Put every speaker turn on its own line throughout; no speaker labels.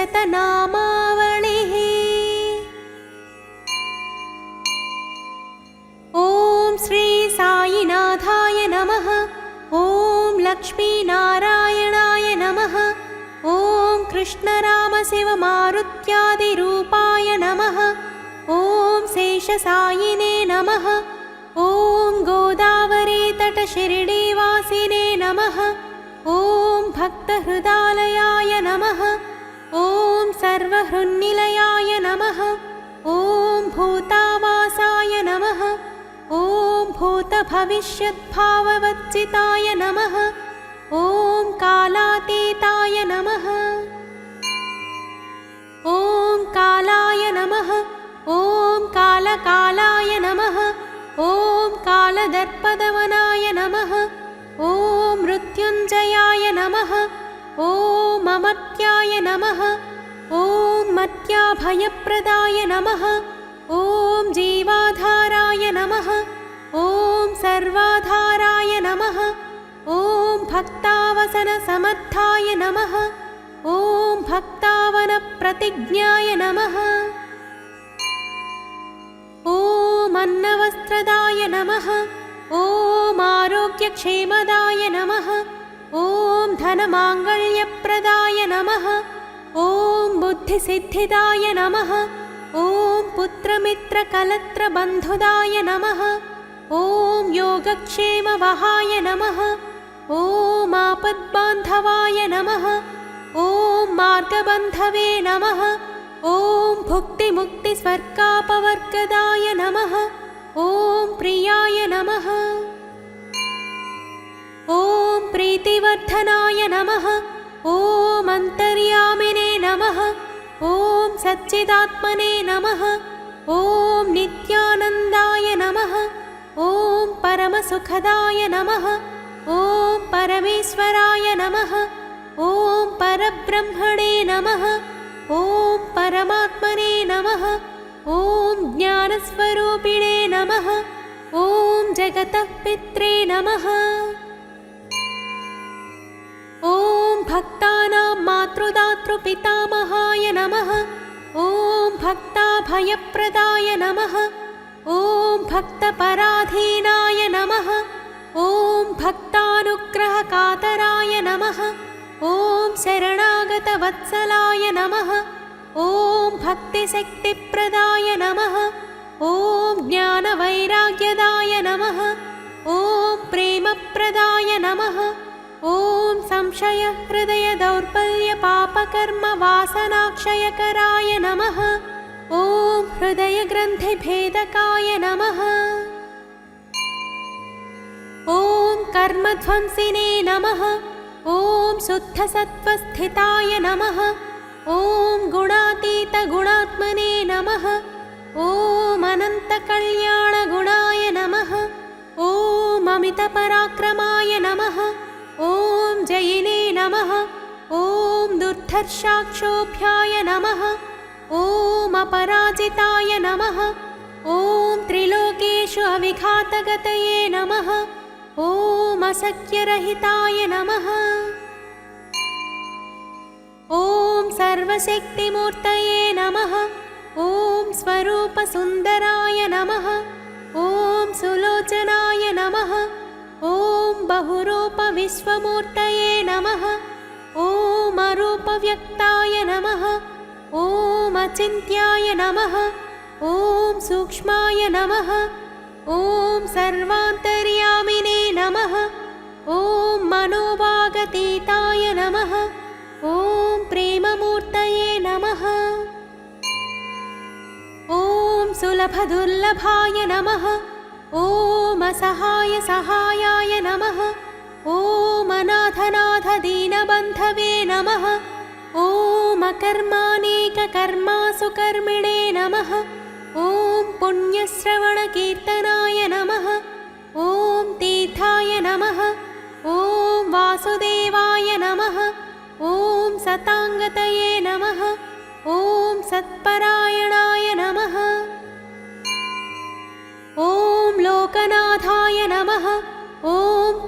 शतनामावलिः। ॐ श्री साईनाथाय नमः। ॐ लक्ष्मीनारायणाय नमः। ॐ कृष्णरामशिवमारुत्यादिरूपाय नमः। ॐ शेषसायिने नमः। ॐ गोदावरीतटशिरडीवासिने नमः। ॐ भक्तहृदालयाय नमः। ॐ सर्वहृन्निलयाय नमः। ॐ भूतावासाय नमः। ॐ भूतभविष्यद्भाववर्जिताय नमः। ॐ कालातीताय नमः। ॐ कालाय नमः। ॐ कालकालाय नमः। ॐ कालदर्पदवनाय नमः। ॐ मृत्युञ्जयाय नमः। ॐ अमर्त्याय नमः। ॐ मर्त्याभयप्रदाय नमः। ॐ जीवाधाराय नमः। ॐ सर्वाधाराय नमः। ॐ भक्तावसनसमर्थाय नमः। ॐ भक्तावनप्रतिज्ञाय नमः। ॐ अन्नवस्त्रदाय नमः। ॐ आरोग्यक्षेमदाय नमः। ॐ धनमाङ्गल्यप्रदाय नमः। ॐ बुद्धिसिद्धिदाय नमः। ॐ पुत्रमित्रकलत्रबन्धुदाय नमः। ॐ योगक्षेमवहाय नमः। ॐ आपद्बान्धवाय नमः। ॐ मार्गबन्धवे नमः। ॐ भुक्तिमुक्तिस्वर्गापवर्गदाय नमः। ॐ प्रियाय नमः। ॐ प्रीतिवर्धनाय नमः। ॐ अन्तर्यामिने नमः। ॐ सच्चिदात्मने नमः। ॐ नित्यानन्दाय नमः। ॐ परमसुखदाय नमः। ॐ परमेश्वराय नमः। ॐ परब्रह्मणे नमः। ॐ परमात्मने नमः। ॐ ज्ञानस्वरूपिणे नमः। ॐ जगतः पित्रे नमः। ॐ भक्तानां मातृदातृपितामहाय नमः। ॐ भक्ताभयप्रदाय नमः। ॐ भक्तपराधीनाय नमः। ॐ भक्तानुग्रहकातराय नमः। ॐ शरणागतवत्सलाय नमः। ॐ भक्तिशक्तिप्रदाय नमः। ॐ ज्ञानवैराग्यदाय नमः। ॐ प्रेमप्रदाय नमः। ॐ संशयहृदयदौर्बल्यपापकर्मवासनाक्षयकराय नमः। ॐ हृदयग्रन्थिभेदकाय नमः। ॐ कर्मध्वंसिने नमः। ॐ शुद्धसत्त्वस्थिताय नमः। ॐ गुणातीतगुणात्मने नमः। ॐ अनन्तकल्याणगुणाय नमः। ॐ अमितपराक्रमाय नमः। ॐ जयिने नमः। ॐ दुर्धर्षाक्षोभ्याय नमः। ॐ अपराजिताय नमः। ॐ त्रिलोकेषु अविघातगतये नमः। ॐ असख्यरहिताय नमः। ॐ सर्वशक्तिमूर्तये नमः। ॐ स्वरूपसुन्दराय नमः। ॐ सुलोचनाय नमः। ॐ बहुरूपविश्वमूर्तये नमः। ॐ अरूपव्यक्ताय नमः। ॐ अचिन्त्याय नमः। ॐ सूक्ष्माय नमः। ॐ सर्वान्तर्यामिने नमः। ॐ मनोभागतीताय नमः। ॐ प्रेममूर्तये नमः। ॐ सुलभदुर्लभाय नमः। ॐ असहायसहायाय नमः। ॐ अनाथनाथदीनबन्धवे नमः। ॐ अकर्मानेककर्मासु कर्मिणे नमः। ॐ पुण्यश्रवणकीर्तनाय नमः। ॐ तीर्थाय नमः। ॐ वासुदेवाय नमः। ॐ सताङ्गतये नमः। ॐ सत्परायणाय नमः। ॐ लोकनाथाय नमः। ॐ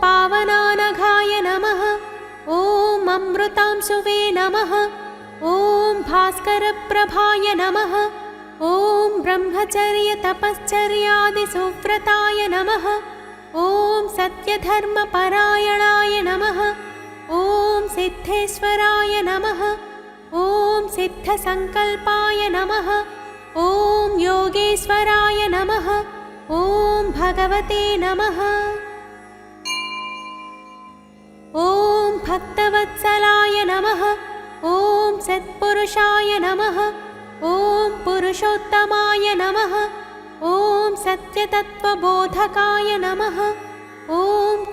पावनानघाय नमः। ॐ अमृतांशुवे नमः। ॐ भास्करप्रभाय नमः। ॐ ब्रह्मचर्यतपश्चर्यादिसुव्रताय नमः। ॐ सत्यधर्मपरायणाय नमः। ॐ सिद्धेश्वराय नमः। ॐ सिद्धसङ्कल्पाय नमः। ॐ योगेश्वराय नमः। ॐ भगवते नमः। ॐ भक्तवत्सलाय नमः। ॐ सत्पुरुषाय नमः। ॐ पुरुषोत्तमाय नमः। ॐ सत्यतत्त्वबोधकाय नमः। ॐ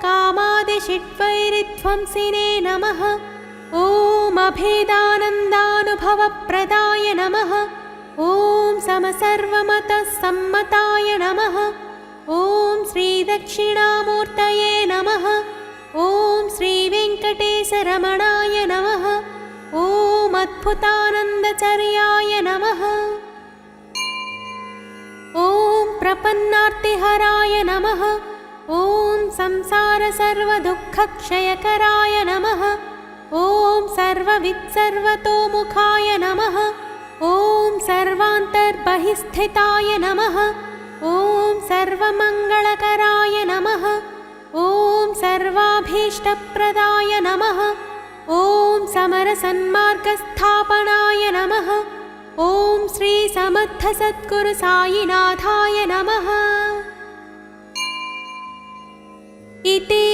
कामादिषिड्वैरिध्वंसिने नमः। ॐ अभेदानन्दानुभवप्रदाय नमः। ॐ समसर्वमतसम्मताय नमः। ॐ श्रीदक्षिणामूर्तये नमः। ॐ श्रीवेङ्कटेशरमणाय नमः। ॐ अद्भुतानन्दचर्याय नमः। ॐ प्रपन्नार्तिहराय नमः। ॐ संसारसर्वदुःखक्षयकराय नमः। ॐ सर्ववित्सर्वतोमुखाय नमः। ॐ सर्वान्तर्बहिस्थिताय नमः। ॐ सर्वमङ्गलकराय नमः। ॐ सर्वाभीष्टप्रदाय नमः। ॐ समरसन्मार्गस्थापनाय नमः। ॐ श्रीसमर्थसद्गुरुसायिनाथाय नमः। इति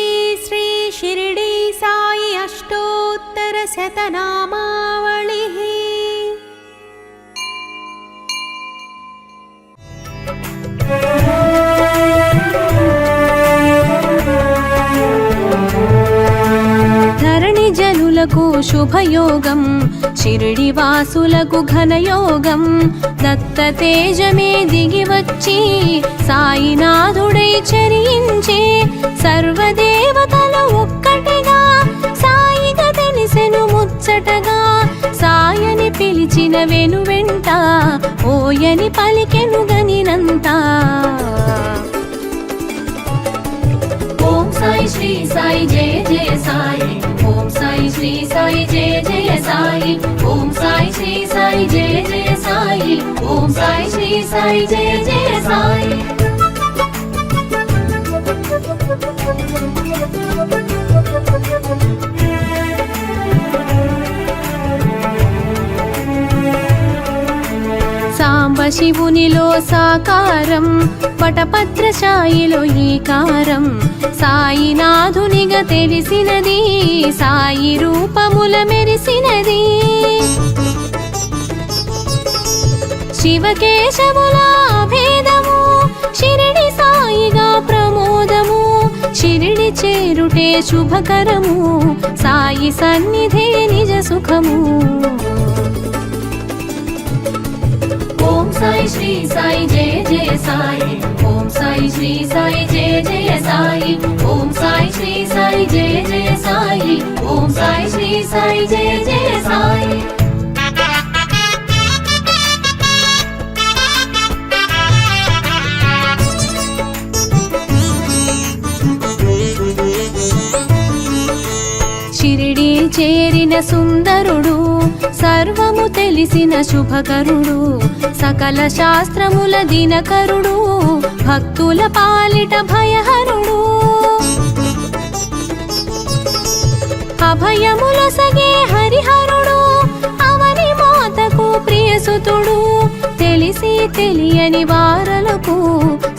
श्री शिर्डी साई अष्टोत्तरशतनामावलिः। ధరణి జనులకు శుభయోగం, షిరిడి వాసులకు ఘనయోగం. దత్త తేజమే దిగి వచ్చి సాయినాథుడై చరించే, సర్వదేవతలు ఒక్కటిగా సాయిగా తెలిసెను ముచ్చటగా. సాయని పిలిచిన వెనువెంట ఓయని పలికెను గనినంత. ఓం సాయి శ్రీ సాయి జయ జయ సాయి. ఓం సాయి శ్రీ సాయి జయ జయ సాయి. ఓం సాయి శ్రీ సాయి జయ జయ సాయి. ఓం సాయి శ్రీ సాయి జయ జయ సాయి. సాంబశివునిలో సాకారం, పటపత్రశాయిలో ఈకారం. సాయినాథునిగా తెలిసినది, సాయి రూపముల మెరిసినది. శివకేశవుల భేదము, షిరిడి సాయిగా ప్రమోదము. షిరిడి చేరుటే శుభకరము, సాయి సన్నిధే నిజ సుఖము. ఓం సాయి శ్రీ సాయి జయ జయ సాయి. ఓం సాయి శ్రీ సాయి జయ జయ సాయి. ఓం సాయి శ్రీ సాయి జయ జయ సాయి. ఓం సాయి శ్రీ సాయి జయ జయ సాయి. షిరిడి చేరిన సుందరుడు, సర్వము తెలిసిన శుభకరుడు. సకల శాస్త్రముల దినకరుడు, భక్తుల పాలిట భయహరుడు. అభయముల సగే హరిహరుడు, అవని మాతకు ప్రియసుతుడు. తెలిసి తెలియని వారలకు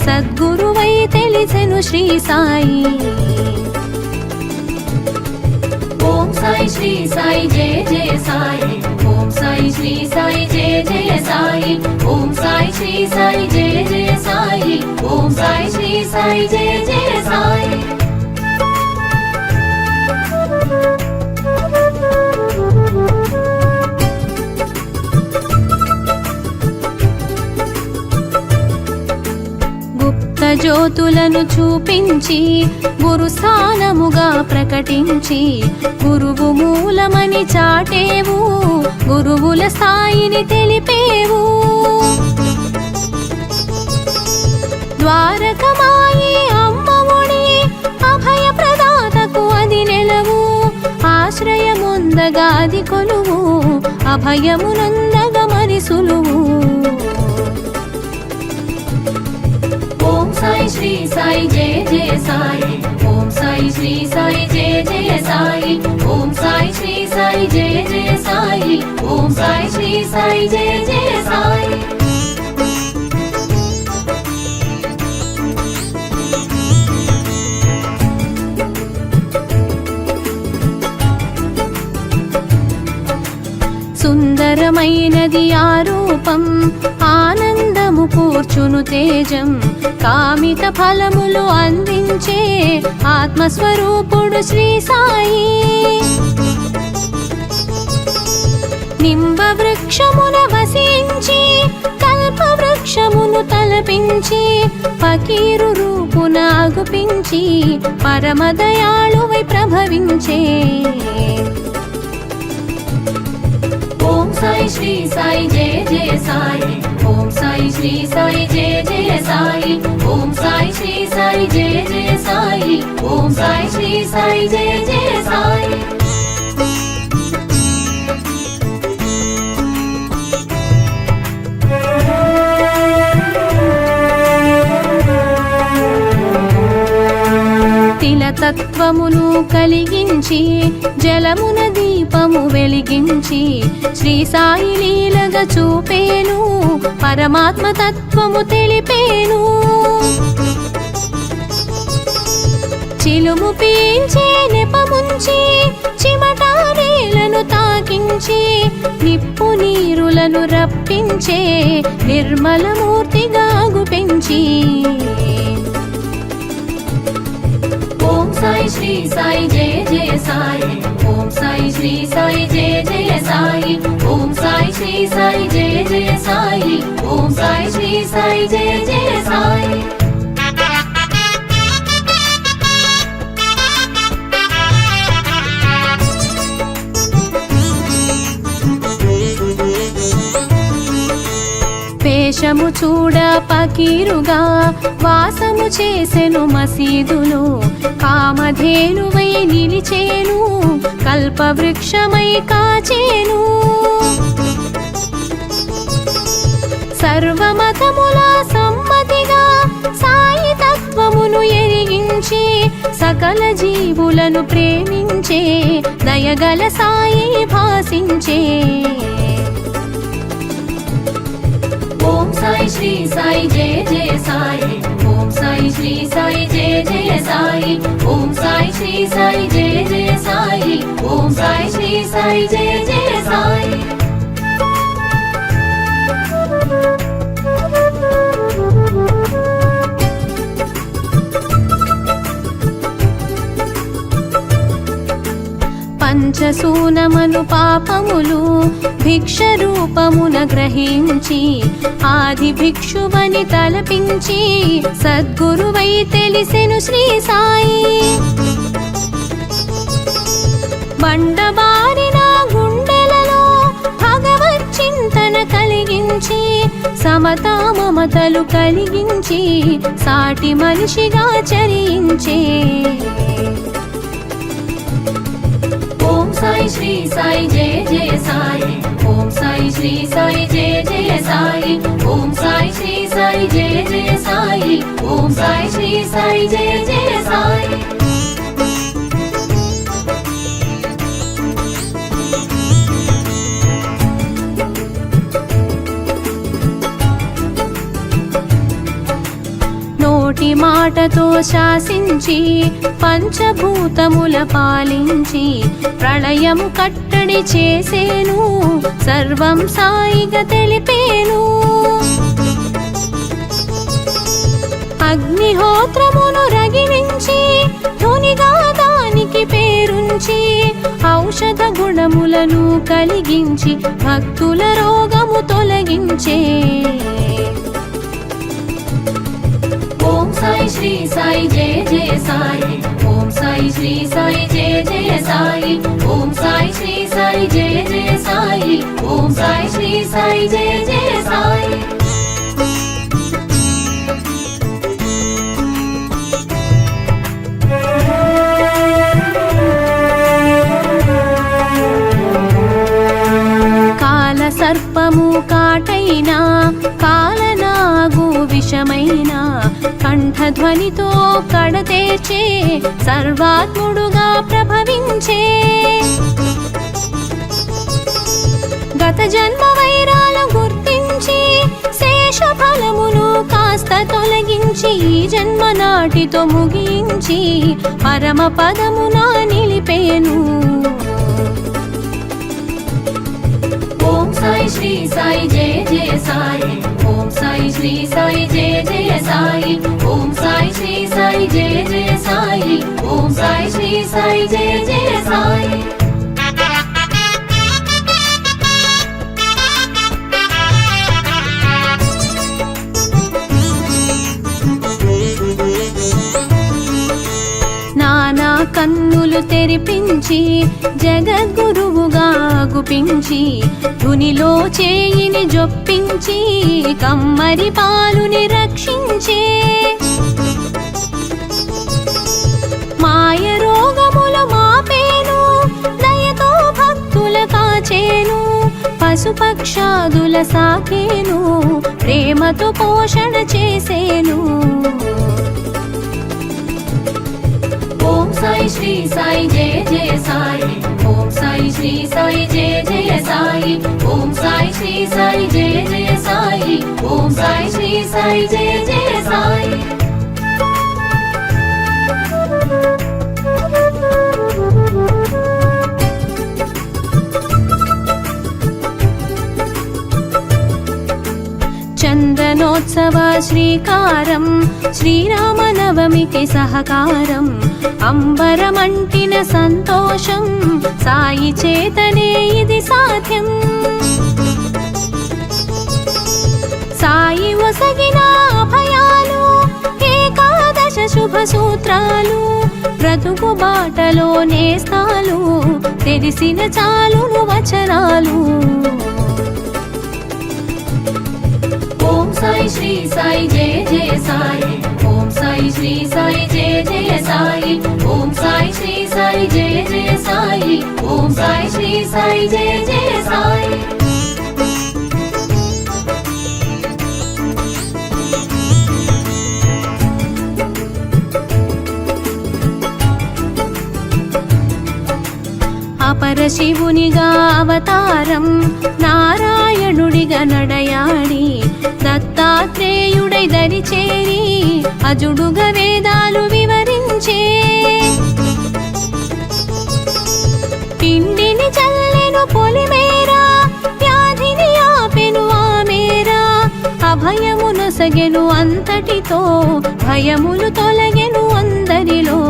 సద్గురువై తెలిసెను శ్రీ సాయి. ఓం సాయి శ్రీ సాయి జయ జయ సాయి. ఓం సాయి శ్రీ సాయి జయ జయ సాయి. ఓం సాయి శ్రీ సాయి జయ జయ సాయి. ఓం సాయి శ్రీ సాయి జయ జయ సాయి. గుప్త జ్యోతులను చూపించి, గురు స్థానముగా ప్రకటించి, గురువు మూలమని చాటేవు, గురువుల స్థాయిని తెలిపేవు. ద్వారకమాయి అమ్మఒడి, అభయ ప్రదాతకు అది నెలవు. ఆశ్రయముందగా అది కొలువు, అభయమునందగ మరి సులువు. ఓం సాయి శ్రీ సాయి జయ జయ సాయి, ఓం సాయి శ్రీ సాయి జయ జయ సాయి, ఓం సాయి శ్రీ సాయి జయ జయ సాయి, ఓం సాయి శ్రీ సాయి జయ జయ సాయి. సుందరమైనది ఆ రూపం, ఆనందము కూర్చును తేజం, కామిత ఫలములు అందించే ఆత్మస్వరూపుడు శ్రీ సాయి. నింబ వృక్షమున వసించి కల్ప వృక్షమును తలపించి ఫకీరు రూపున అగుపించి పరమదయాళువై ప్రభవించే. ఓం సాయి శ్రీ సాయి జయ జయ సాయి, ఓం సాయి శ్రీ సాయి జయ జయ సాయి, ఓం సాయి శ్రీ సాయి జయ జయ సాయి, ఓం సాయి శ్రీ సాయి జయ జయ సాయి. తిలతత్వమును కలిగించి జలమున దీపము వెలిగించి శ్రీ సాయి లీలగా చూపేను, పరమాత్మ తత్వము తెలిపేను. చిలుము పీల్చే నెపముంచి చిమటారేలను తాకించి నిప్పు నీరులను రప్పించే నిర్మలమూర్తిగా గుపెంచి. ఓం సాయి శ్రీ సాయి జయ జయ సాయి, ఓం సాయి శ్రీ సాయి జయ జయ సాయి, ఓం సాయి శ్రీ సాయి జయ జయ సాయి, ఓం సాయి శ్రీ సాయి జయ జయ సాయి. వేషము చూడ పకీరుగా వాసము చేసెను మసీదులో, కామధేనువై నిలిచేను కల్పవృక్షమై కాచేను. సర్వమతముల సమ్మతిగా సాయి తత్వమును ఎరిగించి సకల జీవులను ప్రేమించే దయగల సాయి భాసించే. ఓం సాయి శ్రీ సాయి జయ జయ సాయి, ఓం సాయి శ్రీ సాయి జయ జయ సాయి, ఓం సాయి శ్రీ సాయి జయ జయ సాయి, ఓం సాయి శ్రీ సాయి జయ జయ సాయి. పంచసూనమను పాపములు భిక్ష రూపమున గ్రహించి ఆది భిక్షువని తలపించి సద్గురువై తెలిసెను శ్రీ సాయి. బండబారిన గుండెలలో భగవత్ చింతన కలిగించి సమతా మమతలు కలిగించి సాటి మనిషిగా చరించే. ఓం సాయి శ్రీ సాయి జయ జయ సాయి, ఓం సాయి శ్రీ సాయి జయ జయ సాయి, ఓం సాయి శ్రీ సాయి జయ జయ సాయి, ఓం సాయి శ్రీ సాయి జయ జయ సాయి. నోటి మాటతో శాసించి పంచభూతముల పాలించి ప్రళయము కట్టడి చేసేను సర్వం సాయిగా తెలిపేను. అగ్నిహోత్రమును రగిలించి ధునిగా దానికి పేరుంచి ఔషధ గుణములను కలిగించి భక్తుల రోగము తొలగించే. ఓం సాయి శ్రీ సాయి జయ జయ సాయి, ఓం సాయి శ్రీ సాయి జయ జయ సాయి, ఓం సాయి శ్రీ సాయి జయ జయ సాయి, ఓం సాయి శ్రీ సాయి జయ జయ సాయి. విషమైన కంఠధ్వనితో కడతేర్చే సర్వాత్ముడుగా ప్రభవించే గత జన్మ వైరాలు గుర్తించి శేష ఫలమును కాస్త తొలగించి ఈ జన్మ నాటితో ముగించి పరమ పదమున నిలిపేను. ఓం సాయి శ్రీ సాయి జయ జయ సాయి, ఓం సాయి శ్రీ సాయి జయ జయ సాయి, ఓం సాయి శ్రీ సాయి జయ జయ సాయి, ఓం సాయి శ్రీ సాయి జయ జయ సాయి. నానా కన్నులు తెరిపించి జగద్గురువుగా గుపించి ధునిలో చేయిని జొప్పించి కమ్మరి పాలుని రక్షించే మాయ రోగముల మాపేను దయతో భక్తుల కాచేను పశుపక్షాదుల సాకేను ప్రేమతో పోషణ చేసేను. ఓం సాయి శ్రీ సాయి జయ జయ సాయి, ఓం సాయి శ్రీ సాయి జయ జయ సాయి, ఓం సాయి శ్రీ సాయి జయ జయ సాయి, ఓం సాయి శ్రీ సాయి జయ జయ సాయి. చందనోత్సవ శ్రీకారం శ్రీరామనవమికి సహకారం అంబరమంటిన సంతోషం సాయి చేతనే ఇది సాధ్యం. సాయి ఒసగిన అభయాలు ఏకాదశ శుభ సూత్రాలు బ్రతుకు బాటలో నేస్తాలు తెలిసిన చాలును వచనాలు. ఓం సాయి శ్రీ సాయి జయ జయ సాయి, ఓం సాయి శ్రీ సాయి జయ జయ సాయి, ఓం సాయి శ్రీ సాయి జయ జయ సాయి, ఓం సాయి శ్రీ సాయి జయ జయ సాయి. అపర శివునిగా అవతారం నారాయణుడిగా నడయాడి దత్తాత్రేయుడై దరిచేరి అజుడుగా వేదాలు వివరించే పిండిని చల్లెను పొలిమేరా వ్యాధిని ఆపెను ఆమేరా అభయమునొసగెను అంతటితో భయములు తొలగెను అందరిలో.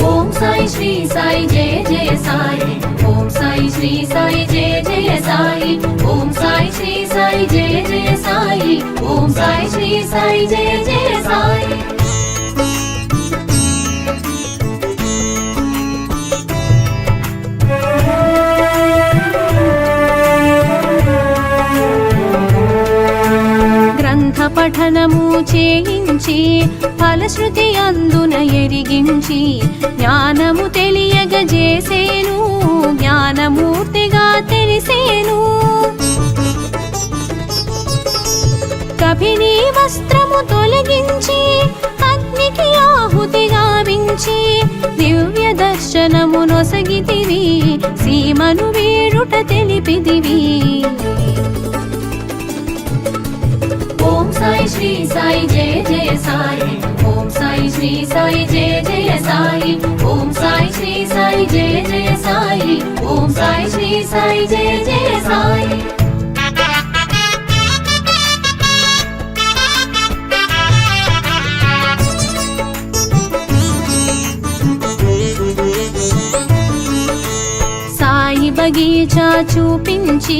ఓం సాయి శ్రీ సాయి జయ జయ సాయి, ఓం సాయి శ్రీ సాయి జయ జయ సాయి, ఓం సాయి శ్రీ సాయి జయ జయ సాయి, ఓం సాయి శ్రీ సాయి జయ జయ సాయి. గ్రంథ పఠనము చేయించి ఫలశ్రుతి అందున ఎరిగించి జ్ఞానము తెలియగజేసేను జ్ఞానమూర్తిగా తెలిసేను. కభిని వస్త్రము తొలగించి అగ్నికి ఆహుతి గావించి దివ్య దర్శనము నొసగితివి సీమను వీడుట తెలిపిదివి. ఓం సాయి శ్రీ సాయి జయ జయ సాయి, ఓం సాయి శ్రీ సాయి జయ జయ సాయి, ఓం సాయి శ్రీ సాయి జయ జయ సాయి, ఓం సాయి శ్రీ సాయి జయ జయ సాయి. సాయి బగీచా చూపించి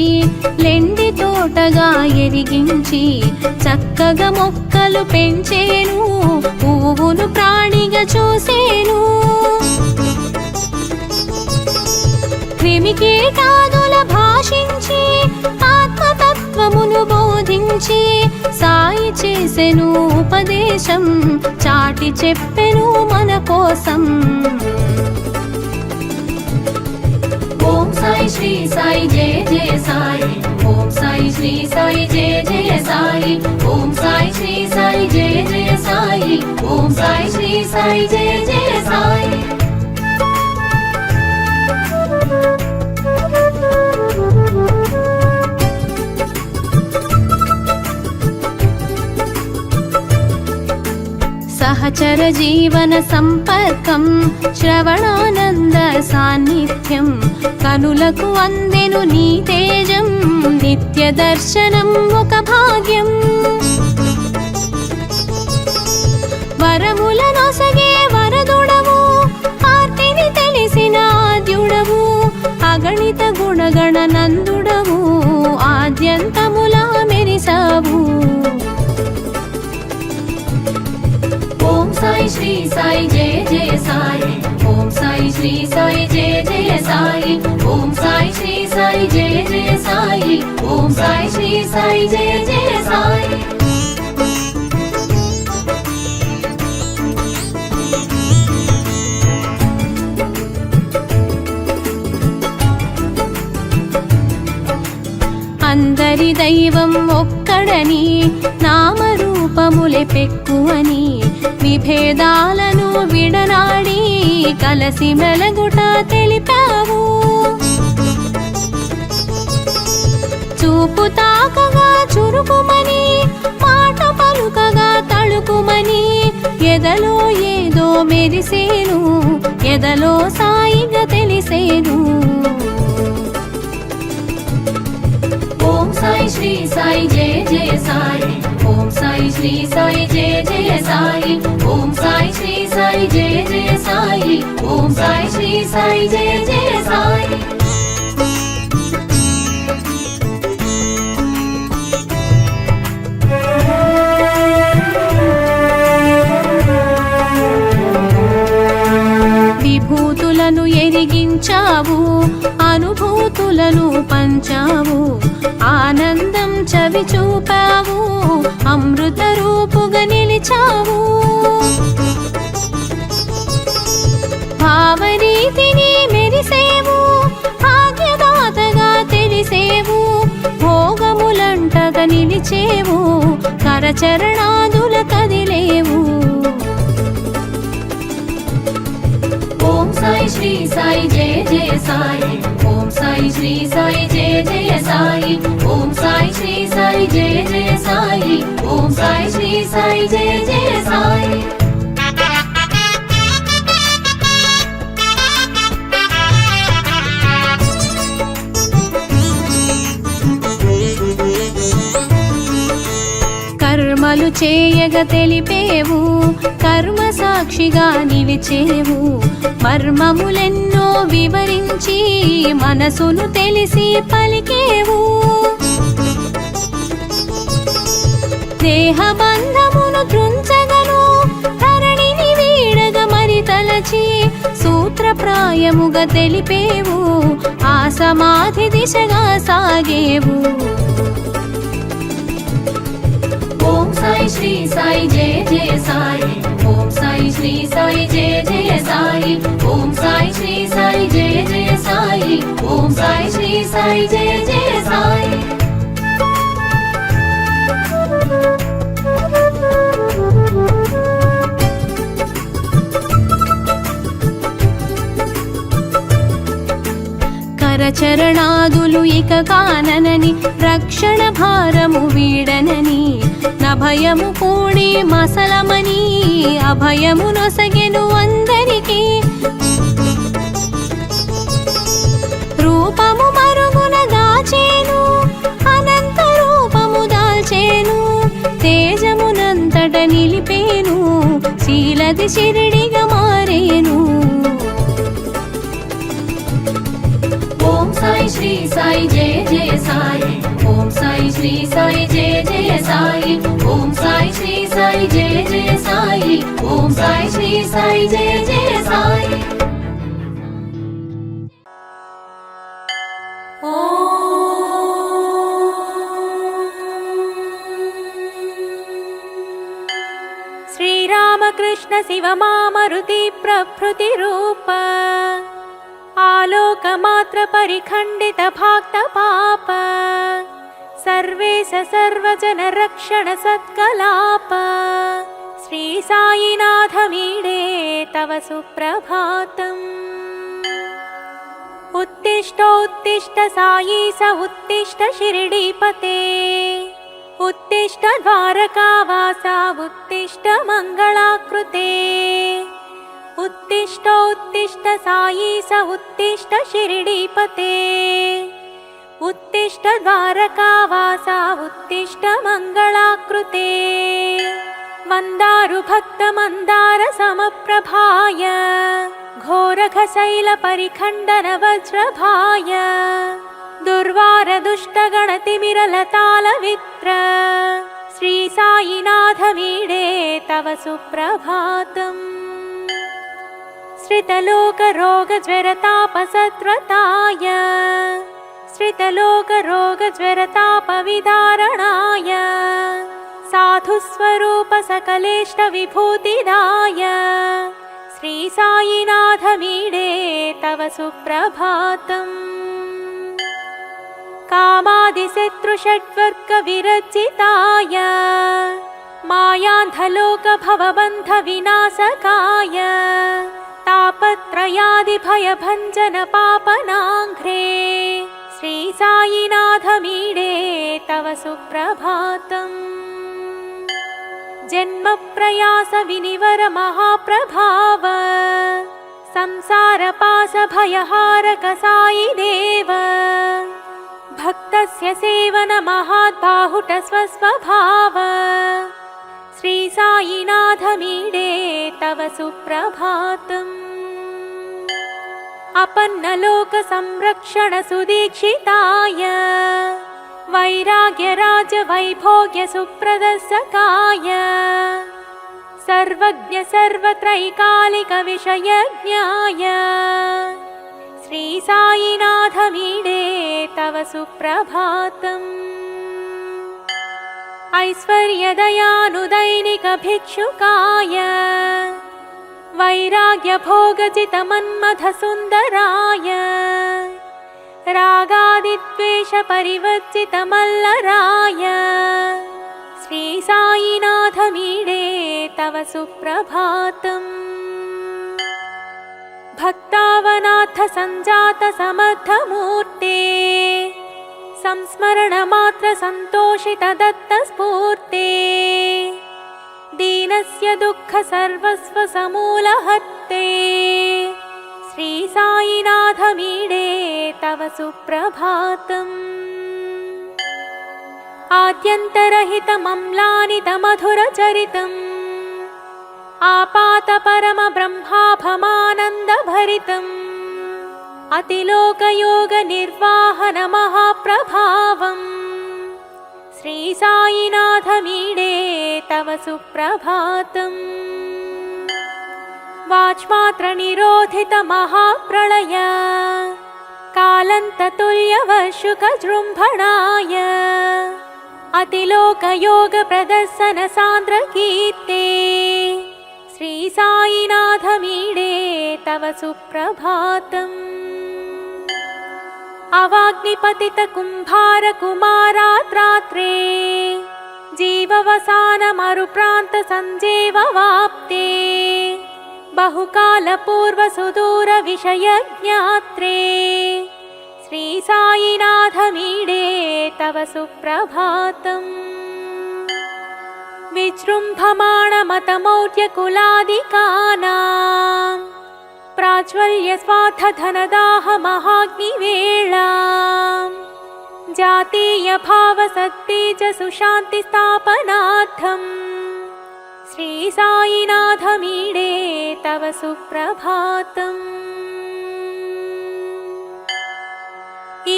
లెండి తోటగా ఎరిగించి చక్కగా మొక్కలు పెంచేను పువ్వును ప్రాణిగా చూసేను. క్రిమికీటాదుల భాషించి ఆత్మతత్వమును బోధించి సాయి చేసెను ఉపదేశం చాటి చెప్పెను మన కోసం. ఓం సాయి శ్రీ సాయి జయ జయ సాయి, ఓం సాయి సాయి శ్రీ సాయి జయ జయ సాయి ఓం సాయి శ్రీ సాయి జయ జయ సాయి ఓం సాయి శ్రీ సాయి జయ జయ సాయి సహచర జీవన సంపర్కం శ్రవణానంద సాన్నిధ్యం కనులకు అందెను నీ తేజం నిత్య దర్శనం ఒక భాగ్యం వరములనొసగే వరదుడవు ఆర్తిని తెలిసిన ఆద్యుడవు అగణిత గుణగణ నందుడవు ఆద్యంతములా మెరిసావు ఓం సాయి శ్రీ సాయి జయ జయ సాయి ఓం సాయి శ్రీ సాయి జయ జయ సాయి ఓం సాయి శ్రీ సాయి జయ జయ సాయి ఓం సాయి శ్రీ సాయి జయ జయ సాయి అందరి దైవం ఒక్కడని నామరూపములే పెక్కువని విభేదాలను విడనాడి కలసి మెలగుట తెలిపావు చూపు తాకగా చురుకుమని మాట పలుకగా తళుకుమని ఎదలో ఏదో మెరిసేను ఎదలో సాయిగా తెలిసేను ఓం సాయి శ్రీ సాయి జయ జయ సాయి ఓం సాయి శ్రీ సాయి జయ జయ సాయి ఓం సాయి శ్రీ సాయి జయ జయ సాయి ఓం సాయి శ్రీ సాయి జయ జయ సాయి విభూతులను ఎరిగించావు అనుభూతులను పంచావు ఆనందం చవి చూపావు అమృత రూపుగా నిలిచావు భావరీతిని మెరిసేవు భాగ్యదాతగా తెలిసేవు భోగములంటగా నిలిచేవు కరచరణాదుల కదిలేవు ఓం సాయి శ్రీ సాయి జయ జయ సాయి ఓం సాయి శ్రీ సాయి జయ జయ సాయి ఓం సాయి శ్రీ సాయి జయ జయ సాయి ఓం సాయి శ్రీ సాయి జయ జయ సాయి కర్మలు చేయగ తెలిపేవు కర్మ సాక్షిగా నిలిచేవు మర్మములెన్నో వివరించి మనసును తెలిసి పలికేవు దేహబంధమును త్రుంచగను ధరణిని వీడగ మరి తలచి సూత్రప్రాయముగా తెలిపేవు ఆ సమాధి దిశగా సాగేవు ఓం సాయి శ్రీ సాయి జయ జయ సాయి ఓం సాయి శ్రీ సాయి జయ జయ సాయి ఓం సాయి శ్రీ సాయి జయ జయ సాయి ఓం సాయి శ్రీ సాయి జయ జయ సాయి కరచరణాదులు ఇక కాననని రక్షణ భారము వీడనని నభయము కూడి మసలమని అభయము నొసగెను అందరికీ రూపము మరుగున దాచేను అనంత రూపము దాల్చేను తేజమునంతట నిలిపేను శీలది శిరిడిగా మారేను ఓం సాయి శ్రీ సాయి జయ జయ సాయి ఓం సాయి శ్రీ సాయి జయ జయ సాయి ఓం సాయి శ్రీ సాయి జయ జయ సాయి ఓం సాయి శ్రీ సాయి జయ జయ సాయి
శ్రీరామకృష్ణ శివమామరుతి ప్రభృతి రూప ఆలోకమాత్ర పరిఖండిత భక్త పాప सर्वेश सर्वजनरक्षण सत्कलाप श्री साईनाथ मीडे तव सुप्रभातम्। उत्तिष्ठ उत्तिष्ठ साई स उत्तिष्ठ शिरडीपते उत्तिष्ठ द्वारकावासा उत्तिष्ठ मङ्गलाकृते उत्तिष्ठ उत्तिष्ठ साई स उत्तिष्ठ शिरडीपते उत्तिष्ठ द्वारकावासा उत्तिष्ठ मङ्गलाकृते। मन्दारु भक्त मन्दार समप्रभाय घोरघशैल परिखण्डन वज्रभाय दुर्वार दुष्टगणतिमिरलताल वित्र श्री साईनाथ मीडे तव सुप्रभातम्। श्रितलोक रोग ज्वरतापसत्वताय श्रितलोक रोग ज्वरतापविदारणाय साधुस्वरूप सकलेष्ट विभूतिदाय श्री साईनाथ मीडे तव सुप्रभातम्। कामादिशत्रुषड्वर्ग विरचिताय मायान्धलोक भवबन्ध विनाशकाय तापत्रयादि भयभञ्जन पापनाङ्घ्रे श्री साईनाथ मीडे तव सुप्रभातम्। जन्म प्रयास विनिवर महाप्रभाव संसार पास भयहारक साई देव भक्तस्य सेवन महाद्बाहुट स्वस्वभाव श्री साईनाथ मीडे तव सुप्रभातम्। अपन्नलोक संरक्षण सुदीक्षिताय वैराग्य राज वैभोग्य सुप्रदर्शकाय सर्वज्ञ सर्वत्रैकालिक विषयज्ञाय श्री साईनाथ मीडे तव सुप्रभातम्। ऐश्वर्यदयानुदैनिक भिक्षुकाय वैराग्य भोगजित मन्मथ सुन्दराय रागादिद्वेष परिवर्जित मल्लराय श्री साईनाथ मीडे तव सुप्रभातम्। भक्तावनाथ संजात समर्थ मूर्ते संस्मरण मात्र संतोषित दत्त स्फूर्ते दीनस्य दुःख सर्वस्व समूलहर्ते श्री साईनाथ मीडे तव सुप्रभातम्। आद्यन्तरहित मम्लानित मधुर चरितम् आपात परम ब्रह्माभमानन्द भरितम् अतिलोकयोग निर्वाहन महाप्रभावम् श्री साईनाथ मीडे तव सुप्रभातम्। वाच्मात्र निरोधित महाप्रलय कालन्ततुल्य वर्षुक जृम्भणाय अतिलोकयोग प्रदर्शन सान्द्र कीर्ते श्री साईनाथ मीडे तव सुप्रभातम्। अवाग्निपतित कुम्भार कुमारात्रात्रे जीववसान मरुप्रान्त सञ्जीव वाप्ते बहुकाल पूर्व सुदूर विषय ज्ञात्रे श्री साईनाथ मीडे तव सुप्रभातम्। विजृम्भमाण मतमौर्य कुलादिकानां प्राज्वल्य स्वाथ धनदाह महाग्निवेळां जातीय भाव सत्तेज सुशान्ति स्थापनार्थम् श्री साईनाथ मीडे तव सुप्रभातम्।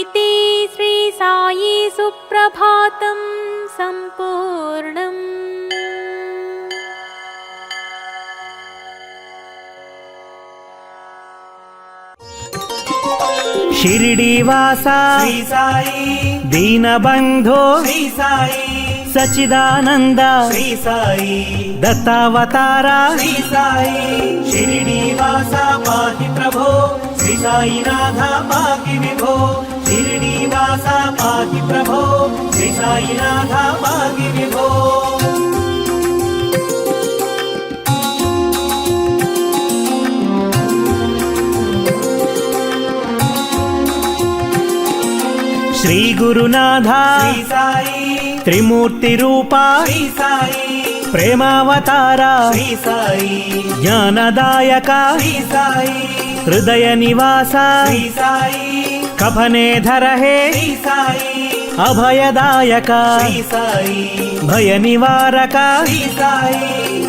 इति श्री साई सुप्रभातं सम्पूर्णम्।
शिरडीवासा
श्री साई
दीनबन्धो
श्री साई
सच्चिदानन्द
श्री साई
दत्तावतारा
श्री साई शिरडीवासा पाहि प्रभो श्री साईनाथ पाहि विभो शिरडीवासा पाहि प्रभो श्री साईनाथ पाहि विभो
శ్రీ గురునాథ
श्री साई
త్రిమూర్తి రూపా
श्री साई
ప్రేమావతార
श्री साई
జ్ఞానదాయక
श्री साई
హృదయ నివాస
श्री साई
కఫనేధర హే
श्री साई
అభయదాయక
श्री साई
భయ నివారక
श्री साई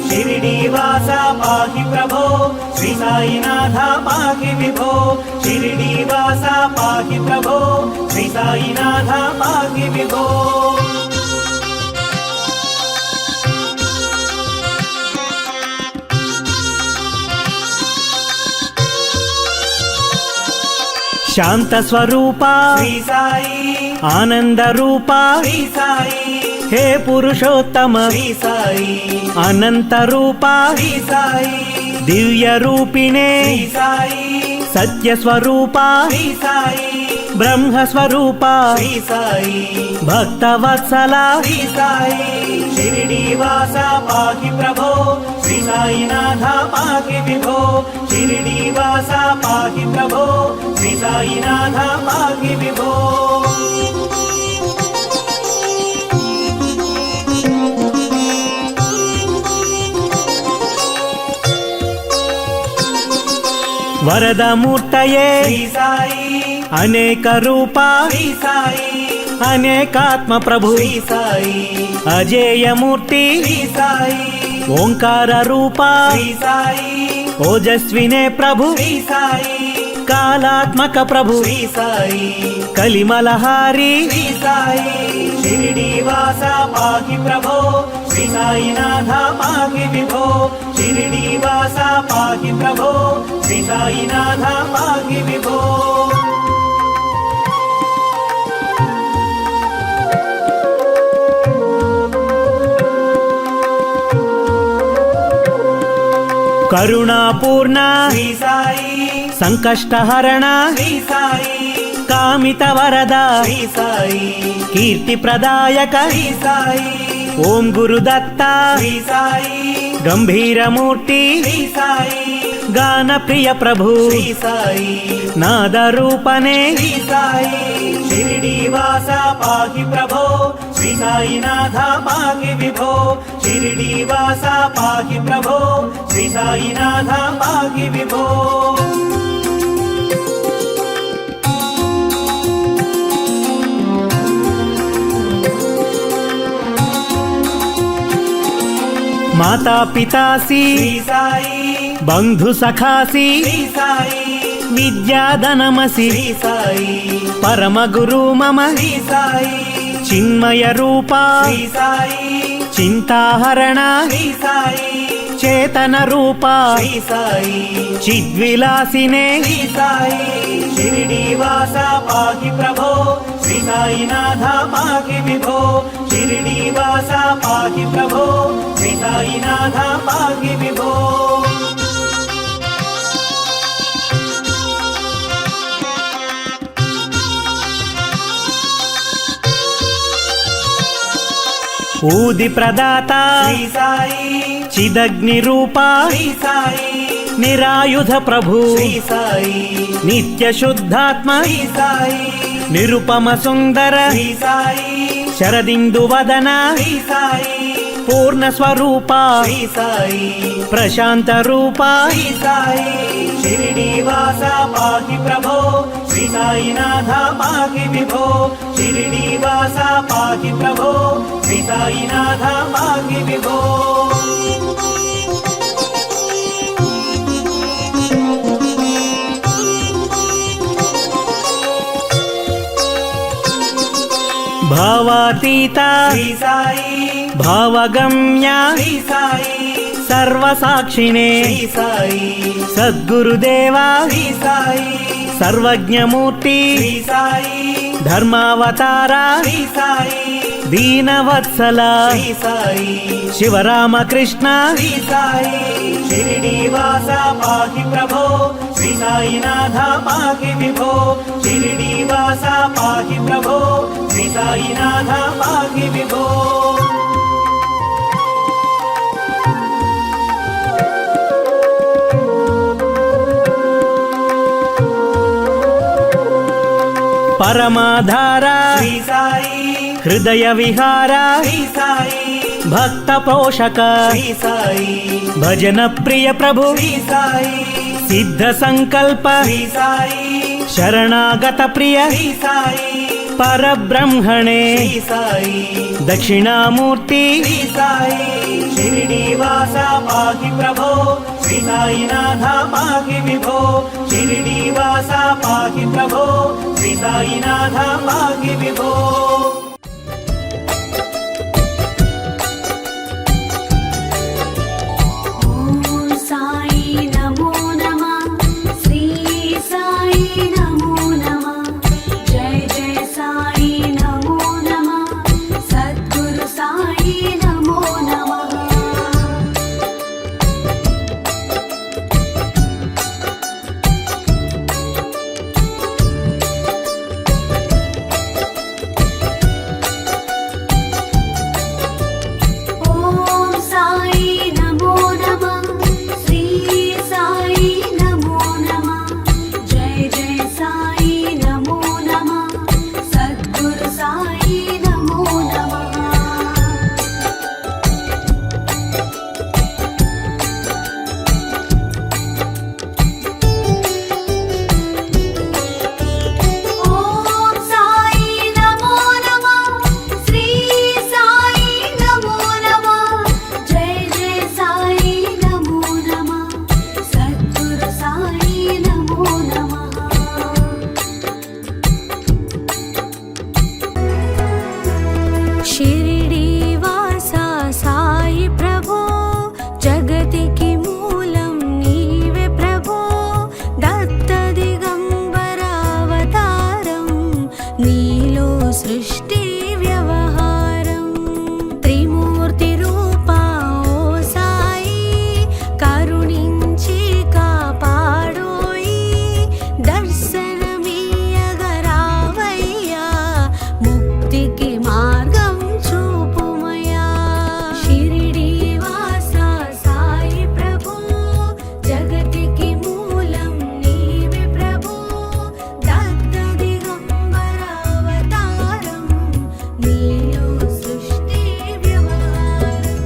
शिरडीवासा पाहि प्रभो श्री साईनाथ पाहि विभो शिरडीवासा पाहि प्रभो श्री साईनाथ पाहि विभो
శాంత స్వరూప
श्री साई
ఆనంద రూప
श्री साई
హే పురుషోత్తమ
श्री साई
అనంత రూప
श्री साई
దివ్య రూపిణే
श्री साई
సత్య స్వరూప
श्री साई
బ్రహ్మ స్వరూప
श्री साई
భక్త వత్సల
श्री साई शिरडीवासा पाहि प्रभो श्री साईनाथ पाहि विभो शिरडीवासा पाहि प्रभो श्री साईनाथ पाहि विभो
వరదమూర్తయే
श्री साई
అనేక రూప
श्री साई
అనేకాత్మ ప్రభు
श्री साई
అజేయమూర్తి
श्री साई
ఓంకార రూప
श्री साई
ఓజస్వినే ప్రభు
श्री साई
కాలాత్మక ప్రభు
श्री साई
కలిమలహారి
श्री साई शिरडीवासा पाहि प्रभो श्री साईनाथ पाहि विभो शिरडीवासा पाहि प्रभो श्री साईनाथ पाहि विभो
కరుణాపూర్ణ
श्री साई
సంకష్టహరణ
श्री साई
కామిత వరద
श्री साई
కీర్తి ప్రదాయక
श्री साई
ఓం గురుదత్త
श्री साई
గంభీరమూర్తి
श्री साई
గాన ప్రియ ప్రభు
श्री साई
నాద రూపనే
श्री साई शिरडीवासा पाहि प्रभो श्री साईनाथ पाहि विभो शिरडीवासा पाहि प्रभो श्री साईनाथ पाहि विभो
మాతా పితాసి
श्री साई
బంధు సఖాసి
श्री साई
విద్యాధనమసి
श्री साई
పరమ గురు మమ
श्री साई
చిన్మయ రూప
श्री साई
చింతాహరణ
श्री साई
చేతన రూప
श्री साई
చిద్విలాసినే
श्री साई शिरडीवासा पाहि प्रभो श्री साईनाथ पाहि विभो शिरडीवासा पाहि प्रभो श्री साईनाथ पाहि विभो
ఊది ప్రదాత
श्री साई
చిదగ్ని రూప
श्री साई
నిరాయుధ ప్రభు
श्री साई
నిత్య శుద్ధాత్మ
श्री साई
నిరుపమ సుందర
श्री साई
శరదిందు వదన
श्री साई
పూర్ణ స్వరూప
श्री साई
ప్రశాంత రూప
श्री साई शिरडीवासा पाहि प्रभो श्री साईनाथ पाहि विभो शिरडीवासा पाहि प्रभो श्री साईनाथ पाहि विभो
భావాతీత
श्री साई
భావగమ్య
श्री साई
సర్వసాక్షిణే
श्री साई
సద్గురుదేవా
श्री साई
సర్వజ్ఞమూర్తి
श्री साई
ధర్మావతార
श्री साई
దీనవత్సల
శ్రీ సాయి
శివరామకృష్ణ
శ్రీ సాయి షిరిడీవాస పాహి ప్రభో శ్రీ సాయినాథ పాహి విభో షిరిడీవాస పాహి ప్రభో శ్రీ సాయినాథ పాహి విభో
పరమాధార
శ్రీ సాయి
హృదయ విహార
శ్రీ సాయి
భక్త పోషక
శ్రీ సాయి
భజన ప్రియ ప్రభు
శ్రీ సాయి
సిద్ధ సంకల్ప
శ్రీ సాయి
శరణాగత ప్రియ
శ్రీ సాయి
పరబ్రహ్మణే
శ్రీ సాయి
దక్షిణామూర్తి
శ్రీ సాయి షిరిడీవాస పాహి ప్రభో శ్రీ సాయినాథ పాహి విభో షిరిడీవాస పాహి ప్రభో శ్రీ సాయినాథ పాహి విభో
ఓం సాయి నమో నమః శ్రీ సాయి నమో నమః జయ జయ సాయి నమో నమః సద్గురు సాయి నమో నమః ఓం సాయి నమో నమః శ్రీ సాయి నమో నమః జయ జయ సాయి నమో నమః సద్గురు సాయి నమో నమః ఓం సాయి నమో నమః శ్రీ సాయి నమో నమః జయ జయ సాయి నమో నమః సద్గురు సాయి నమో నమః
షిరిడీవాసా సాయి ప్రభో జగతికి మూలం నీవే ప్రభో దత్త దిగంబరావతారం నీలో సృష్టి వ్యవహారం త్రిమూర్తి రూపా ఓ సాయి కరుణించి కాపాడోయి దర్శనమీయగరావయ్యా ముక్తికి మార్గం చూపుమయా షిరిడీవాసా సాయి ప్రభో జగతికి మూలం నీవే ప్రభో దత్త దిగంబరావతారం నీలో సృష్టి వ్యవహారం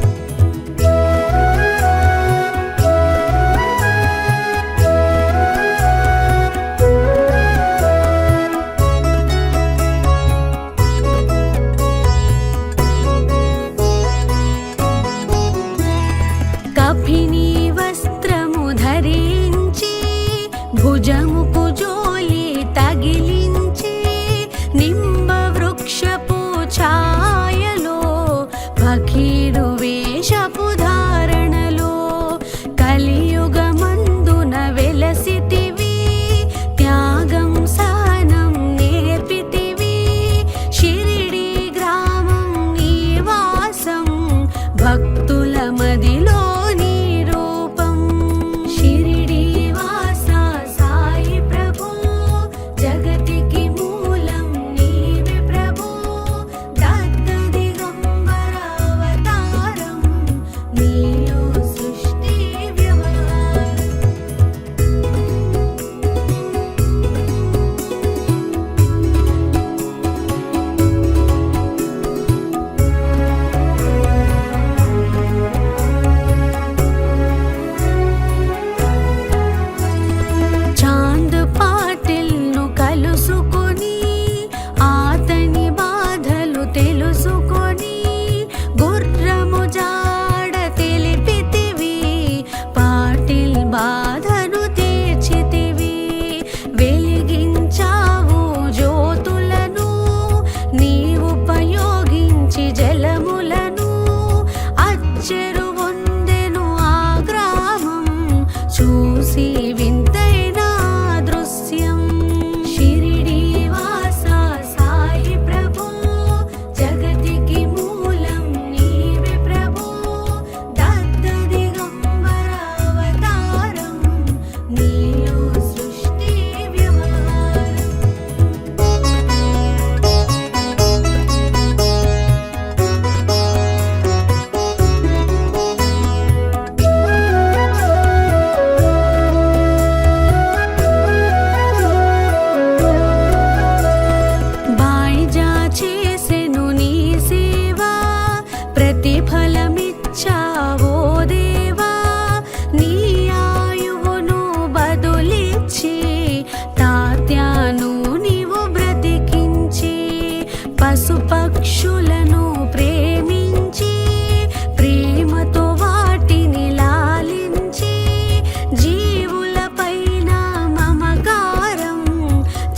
కఫిని వస్త్రము ధరించి భుజముకు జోలి తగిలించి నింబ వృక్షపు ఛాయలో పఖీడు వేషపు ధారణలో కలియుగమందున వెలసితివి త్యాగం సహనం నేర్పితివి షిరిడి గ్రామం నీవాసం భక్తుల మదిలో నీ రూపం షిరిడీవాసా సాయి ప్రభో జగతికి మూలం నీవే ప్రభో దత్త దిగంబరావతారం
ప్రతిఫలమిచ్చావో దేవా, నీ ఆయువును బదులిచ్చి తాత్యాను నీవు బ్రతికించి, పశుపక్షులను ప్రేమించి ప్రేమతో వాటిని లాలించి, జీవులపైన మమకారం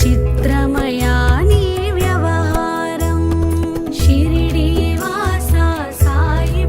చిత్రమయా నీ వ్యవహారం. షిరిడీ వాస సాయి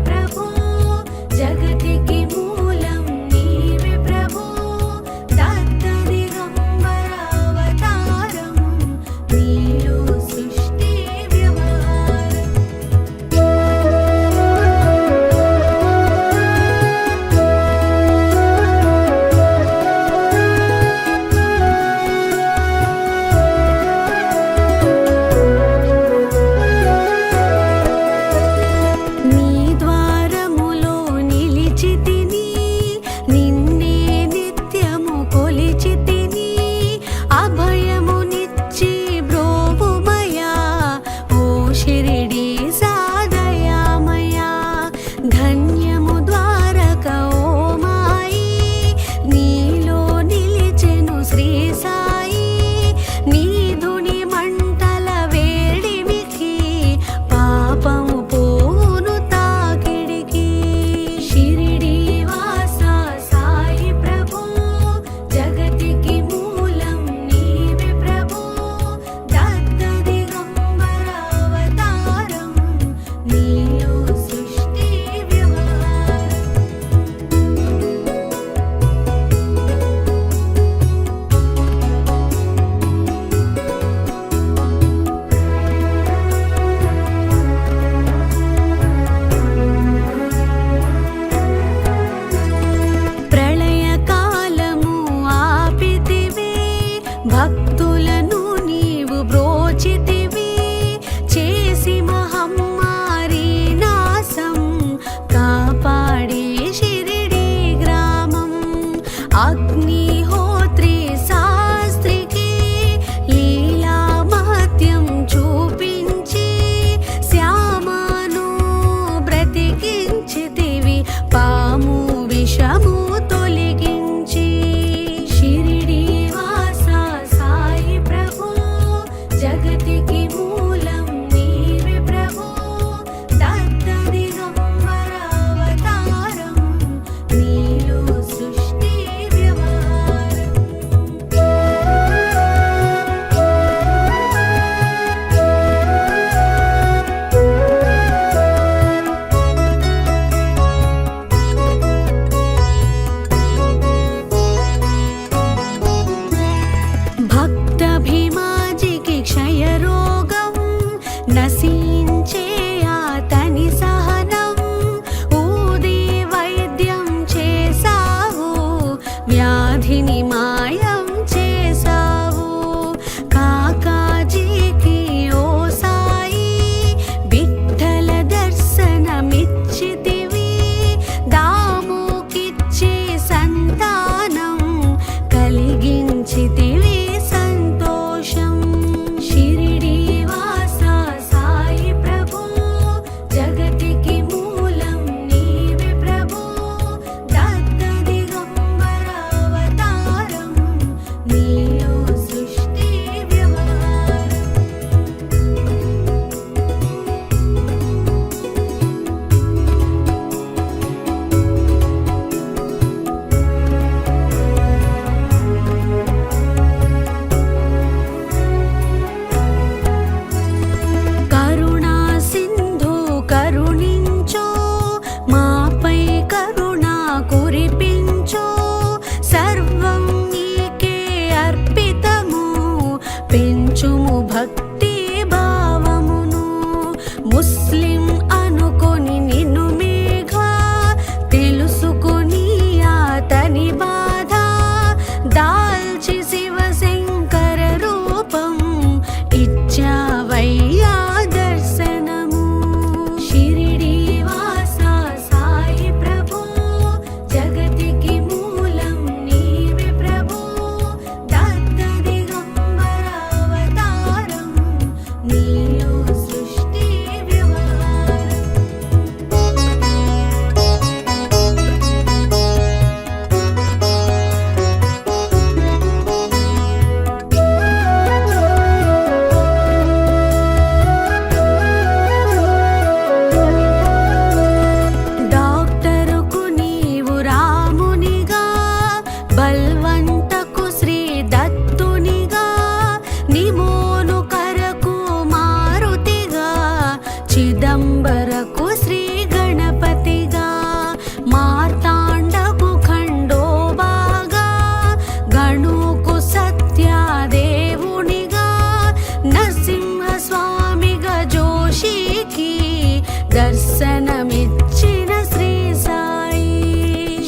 వరమిచ్చిన శ్రీ సాయి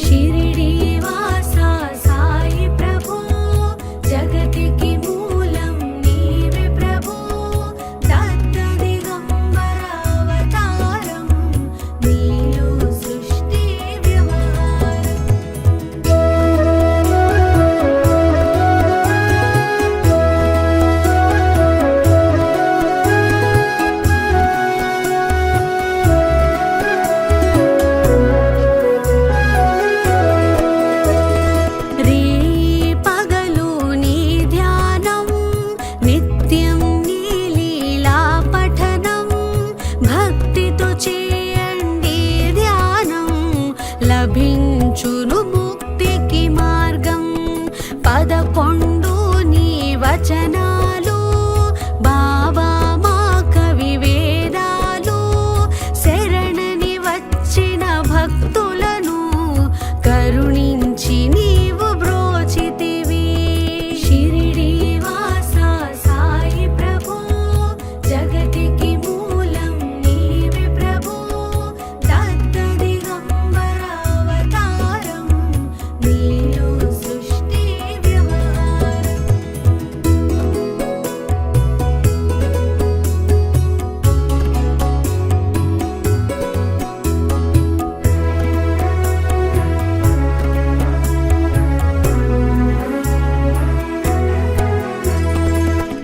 షిరిడి వాస సాయి ప్రభు జగతికి మూలం నీవే ప్రభు దత్త దిగంబర అవతారం నీలో సృష్టి వ్యవహారం రే పగలు నీ ధ్యానం నిత్యం నీ లీలా పఠనం భక్తితో చేయండి ధ్యానం లభించును ముక్తికి మార్గం 11 నీ వచనాలు బాబా మా కవి వేదాలు శరణని వచ్చిన భక్తులను కరుణించి నీవు బ్రోచితివి షిరిడి వాస సాయి ప్రభు జగతికి మూలం నీవే ప్రభు దత్త దిగంబర అవతారం నీలో సృష్టి వ్యవహారం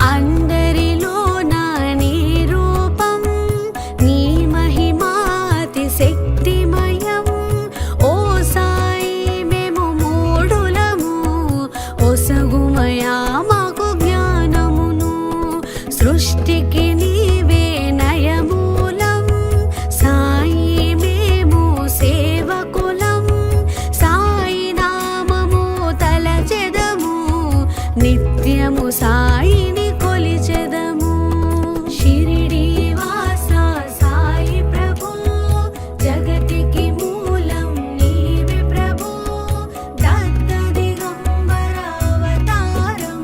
అందరిలోన నీ రూపం నీ మహిమాతి శక్తిమయం ఓ సాయి మేము మూఢులము ఒసగుమయా మాకు జ్ఞానమును సృష్టికి నీవే నయమూలం సాయి మేము సేవకులం సాయి నామము తలచెదము నిత్యము సాయిని కొలిచెదము షిరిడి వాస సాయి ప్రభు జగతికి మూలం నీవే ప్రభు దత్త దిగంబర అవతారం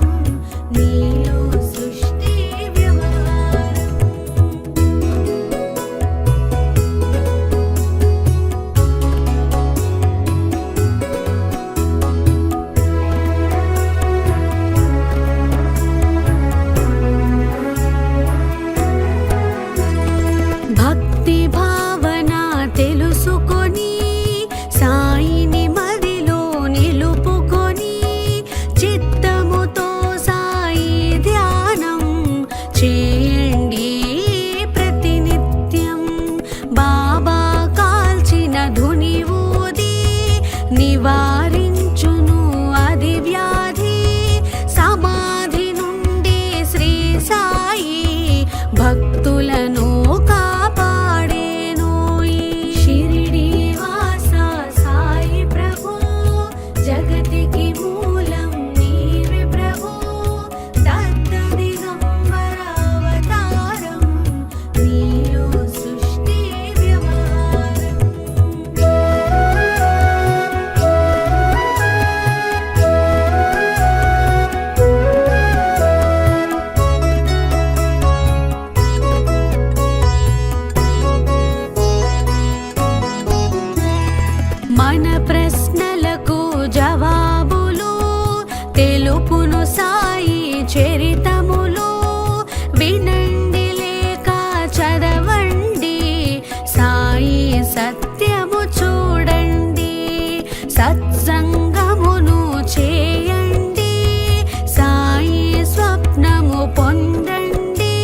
నీలో సృష్టి వ్యవహారం భక్తి భావన తెలుసుకొని సాయిని మదిలో నిలుపుకొని చిత్తముతో సాయి ధ్యానం చేయండి ప్రతినిత్యం బాబా కాల్చిన ధుని ఊది నివారించును అది వ్యాధి సమాధి నుండి శ్రీ సాయి భక్తులను కాపాడేను షిరిడి వాస సాయి ప్రభు జగతికి మూలం నీవే ప్రభు దత్త దిగంబర అవతారం నీలో సృష్టి వ్యవహారం మన ప్రశ్నలకు జవాబులు తెలుపును సాయి చరితములు వినండి లేక చదవండి సాయి సత్యము చూడండి సత్సంగమును చేయండి సాయి స్వప్నము పొందండి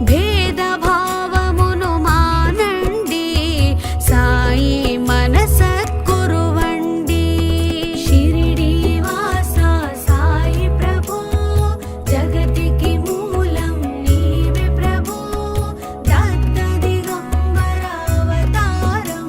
భేదభావమును మానండి సాయి మనసత్కురువండి షిరిడి వాస సాయి ప్రభు జగతికి మూలం నీవే ప్రభు దత్త దిగంబర అవతారం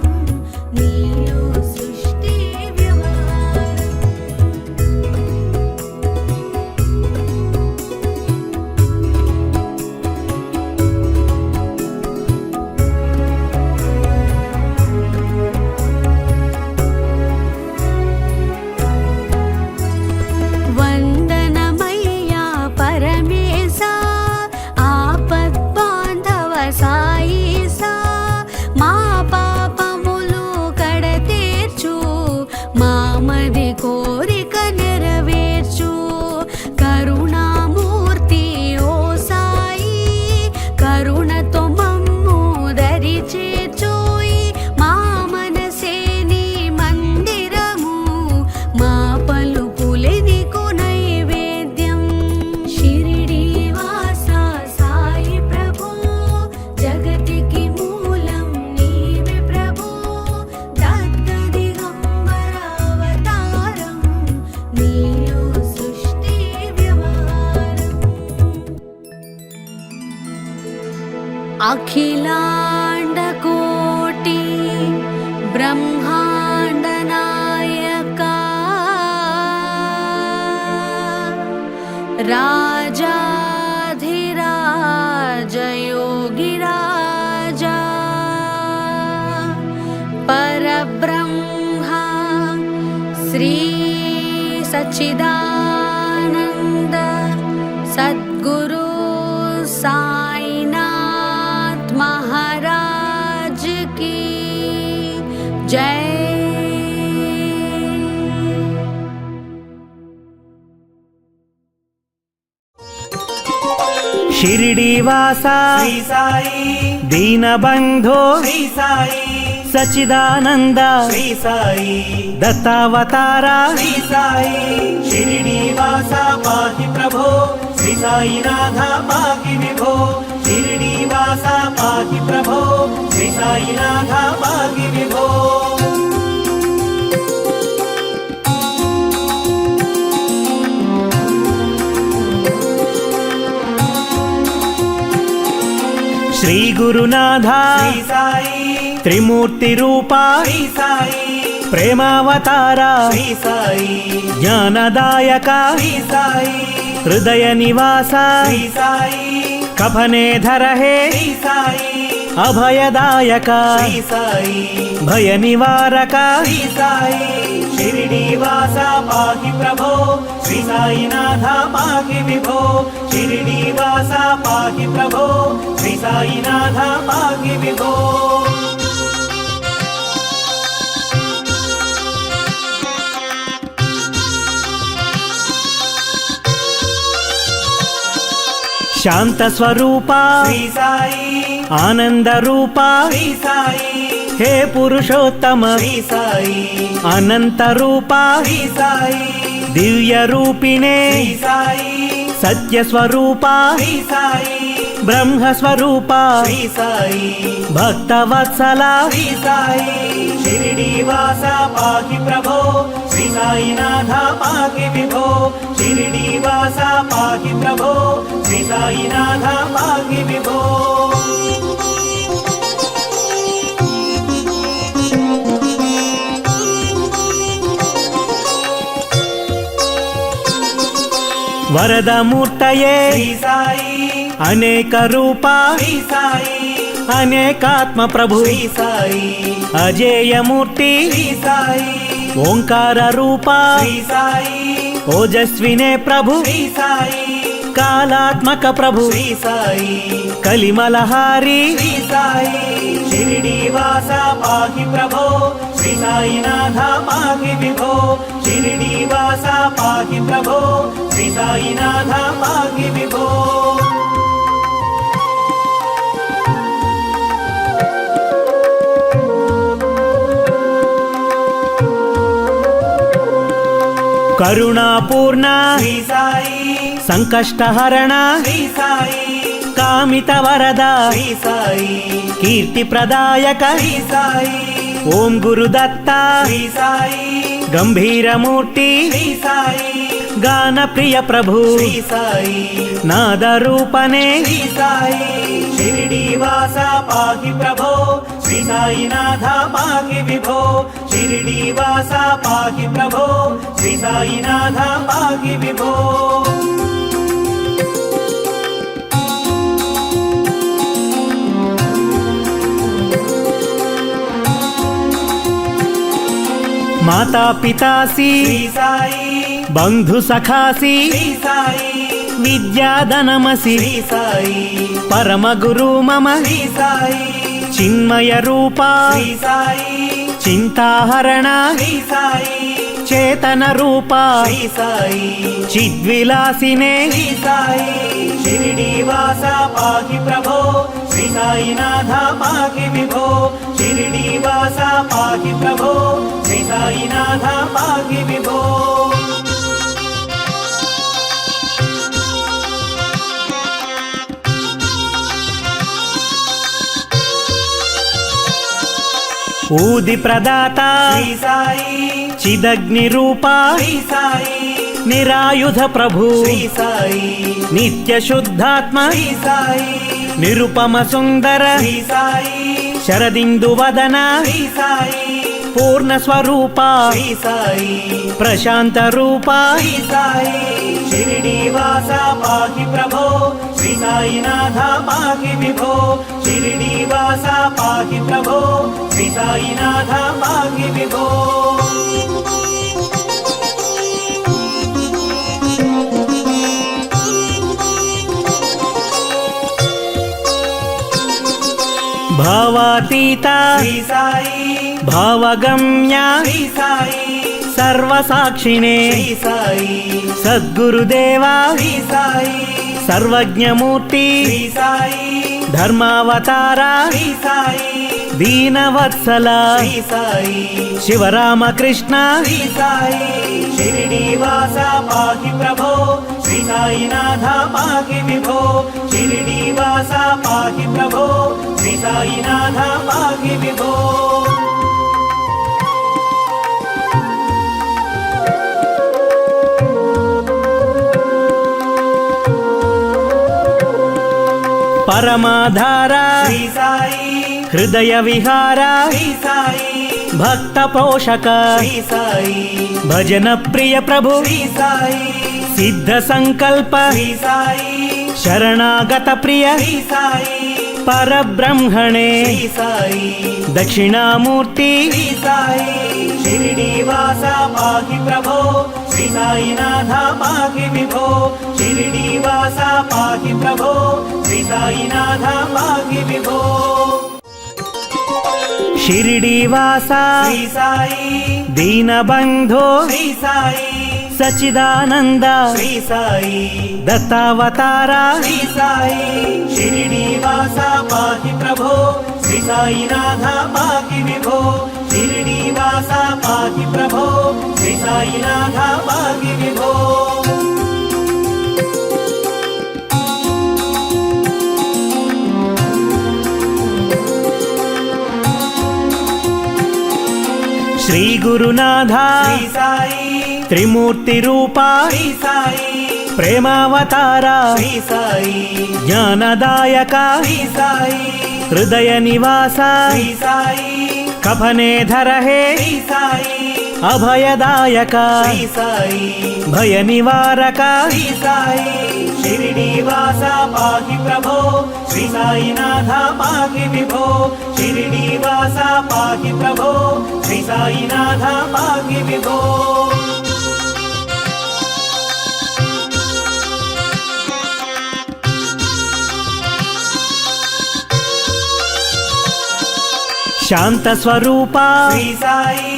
ब्रह्माण्डनायका राजाधिराज योगिराजा परब्रह्मा श्री सच्चिदानन्द सद्गुरु साईनाथ महाराज की जय।
शिरडीवासा
శ్రీ సాయి
दीनबन्धो
శ్రీ సాయి
सच्चिदानन्द
శ్రీ సాయి
दत्तावतारा
శ్రీ సాయి షిరిడీవాస పాహి ప్రభో శ్రీ సాయినాథ పాహి విభో షిరిడీవాస పాహి ప్రభో శ్రీ సాయినాథ పాహి విభో
श्री गुरुनाथ
శ్రీ సాయి
त्रिमूर्ति रूपा
శ్రీ సాయి
प्रेमावतारा
శ్రీ సాయి
ज्ञानदायक
శ్రీ సాయి
हृदय निवास
శ్రీ సాయి
कफनेधर हे
శ్రీ సాయి
अभयदायक
శ్రీ సాయి
भय निवारक
శ్రీ సాయి షిరిడీవాస పాహి ప్రభో శ్రీ సాయినాథ పాహి విభో షిరిడీవాస పాహి ప్రభో శ్రీ సాయినాథ పాహి విభో
शांत स्वरूपा
శ్రీ సాయి
आनंद रूपा
శ్రీ సాయి
हे पुरुषोत्तम
శ్రీ సాయి
अनंत रूपा
శ్రీ సాయి
दिव्य रूपिणे
శ్రీ సాయి
सत्य स्वरूपा
శ్రీ సాయి
ब्रह्म स्वरूपा
శ్రీ సాయి
भक्तवत्सला
శ్రీ సాయి షిరిడీవాస పాహి ప్రభో శ్రీ సాయినాథ పాహి విభో షిరిడీవాస పాహి ప్రభో శ్రీ సాయినాథ పాహి విభో
वरदमूर्तये
శ్రీ సాయి
अनेक रूपा
శ్రీ సాయి
अनेकात्म प्रभु
శ్రీ సాయి
अजेय मूर्ति
శ్రీ సాయి
ओंकार रूपा
శ్రీ సాయి
ओजस्विने प्रभु
శ్రీ సాయి
कालात्मक प्रभु
శ్రీ సాయి
कलिमलहारी
శ్రీ సాయి షిరిడీవాస పాహి ప్రభో శ్రీ సాయినాథ పాహి విభో షిరిడీవాస పాహి ప్రభో శ్రీ సాయినాథ పాహి విభో
करुणापूर्ण
శ్రీ సాయి
संकष्टहरण
శ్రీ సాయి
कामित वरद
శ్రీ సాయి
कीर्ति प्रदायक
శ్రీ సాయి
ओम गुरुदत्त
శ్రీ సాయి
गंभीर मूर्ति
శ్రీ సాయి
गान प्रिय प्रभु
శ్రీ సాయి
नाद रूपने
శ్రీ సాయి షిరిడీవాస పాహి ప్రభో శ్రీ సాయినాథ పాహి విభో షిరిడీవాస పాహి ప్రభో శ్రీ సాయినాథ పాహి విభో
माता पितासी
శ్రీ సాయి
बंधु सखासी
శ్రీ సాయి
विद्याधनमसि
శ్రీ సాయి
परम गुरु मम
శ్రీ సాయి
चिन्मय रूपा
శ్రీ సాయి
चिंताहरण
శ్రీ సాయి
चेतन रूपा
శ్రీ సాయి
चिद्विलासिने
శ్రీ సాయి షిరిడీవాస పాహి ప్రభో శ్రీ సాయినాథ పాహి విభో షిరిడీవాస పాహి ప్రభో శ్రీ సాయినాథ పాహి విభో
ऊदि प्रदाता
శ్రీ సాయి
चिदग्नि रूपा
శ్రీ సాయి
निरायुध प्रभु
శ్రీ సాయి
नित्य शुद्धात्म
శ్రీ సాయి
निरुपम सुंदर
శ్రీ సాయి
शरदिंदु वदन
శ్రీ సాయి
పూర్ణ స్వరూప
శ్రీ సాయి
ప్రశాంత రూప
శ్రీ సాయి షిరిడీవాస పాహి ప్రభో శ్రీ సాయినాథ పాహి విభో షిరిడీవాస పాహి ప్రభో శ్రీ సాయినాథ పాహి విభో
భావాతీత
శ్రీ సాయి
భావగమ్య
శ్రీ సాయి
సర్వసాక్షిణే
శ్రీ సాయి
సద్గురుదేవా
శ్రీ సాయి
సర్వజ్ఞమూర్తి
శ్రీ సాయి
ధర్మావతార
శ్రీ సాయి
దీనవత్సల
శ్రీ సాయి
శివరామకృష్ణ
శ్రీ సాయి షిరిడీవాస పాహి ప్రభో శ్రీ సాయినాథ పాహి విభో షిరిడీవాస పాహి ప్రభో శ్రీ సాయినాథ పాహి విభో
పరమాధార
శ్రీ సాయి
హృదయ విహార
శ్రీ సాయి
భక్త పోషక
శ్రీ సాయి
భజన ప్రియ ప్రభు
శ్రీ సాయి
సిద్ధ సంకల్ప
శ్రీ సాయి
శరణాగత ప్రియ
శ్రీ సాయి
పరబ్రహ్మణే
శ్రీ సాయి
దక్షిణామూర్తి
శ్రీ సాయి షిరిడీవాస పాహి ప్రభో శ్రీ సాయినాథ పాహి విభో షిరిడీవాస పాహి ప్రభో శ్రీ సాయినాథ పాహి విభో
షిరిడీవాస
శ్రీ సాయి
దీనబంధో
శ్రీ సాయి
సచిదానంద
శ్రీ సాయి
దత్తావతార
శ్రీ సాయి షిరిడీవాస పాహి ప్రభో శ్రీ సాయినాథ పాహి విభో షిరిడీవాస పాహి ప్రభో శ్రీ సాయినాథ పాహి విభో
శ్రీ గురునాథ
శ్రీ సాయి
త్రిమూర్తి రూప
శ్రీ సాయి
ప్రేమావతార
శ్రీ సాయి
జ్ఞానదాయక
శ్రీ సాయి
హృదయ నివాస
శ్రీ సాయి
కఫనేధర హే
శ్రీ సాయి
అభయదాయక
శ్రీ సాయి
భయ నివారక
శ్రీ సాయి షిరిడీవాస పాహి ప్రభో శ్రీ సాయినాథ పాహి విభో షిరిడీవాస పాహి ప్రభో శ్రీ సాయినాథ పాహి విభో
శాంత స్వరూప
శ్రీ సాయి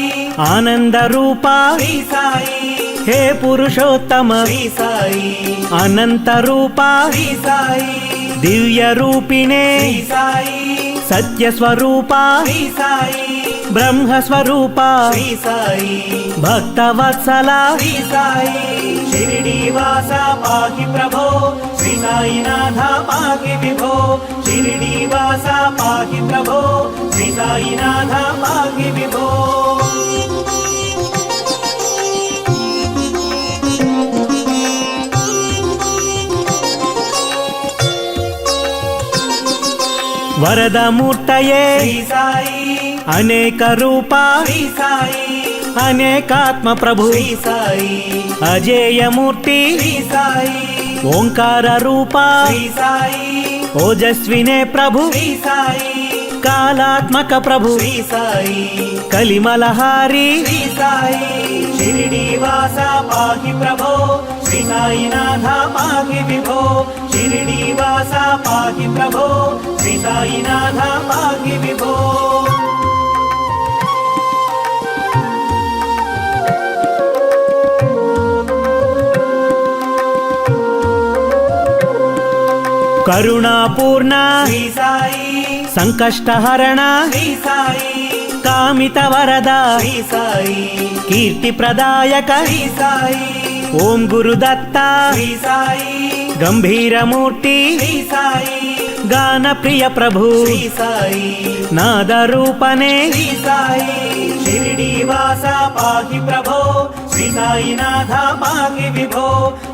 ఆనంద రూప
శ్రీ సాయి
హే పురుషోత్తమ
శ్రీ సాయి
అనంత రూప
శ్రీ సాయి
దివ్య రూపిణే
శ్రీ సాయి
సత్య స్వరూప
శ్రీ సాయి
బ్రహ్మ స్వరూప
శ్రీ సాయి
భక్త వత్సల
శ్రీ సాయి షిరిడీవాస పాహి ప్రభో శ్రీ సాయినాథ పాహి విభో షిరిడీవాస పాహి ప్రభో శ్రీ సాయినాథ పాహి విభో
వరదమూర్తయే
శ్రీ సాయి
అనేక రూప
శ్రీ సాయి
అనేకాత్మ ప్రభు
శ్రీ సాయి
అజేయమూర్తి
శ్రీ సాయి
ఓంకార రూప
శ్రీ సాయి
ఓజస్వినే ప్రభు
శ్రీ సాయి
కాలాత్మక ప్రభు
శ్రీ సాయి
కలిమలహారి
శ్రీ సాయి షిరిడీవాస పాహి ప్రభో శ్రీ సాయినాథ పాహి విభో షిరిడీవాస పాహి ప్రభో శ్రీ సాయినాథ పాహి విభో
కరుణాపూర్ణ
శ్రీ సాయి
సంకష్టహరణ
శ్రీ సాయి
కామిత వరద
శ్రీ సాయి
కీర్తి ప్రదాయక
శ్రీ సాయి
ఓం గురుదత్త
శ్రీ సాయి
గంభీరమూర్తి
శ్రీ సాయి
గాన ప్రియ ప్రభు
శ్రీ సాయి
నాద రూపనే
శ్రీ సాయి షిరిడీవాస పాహి ప్రభో శ్రీ సాయినాథ పాహి విభో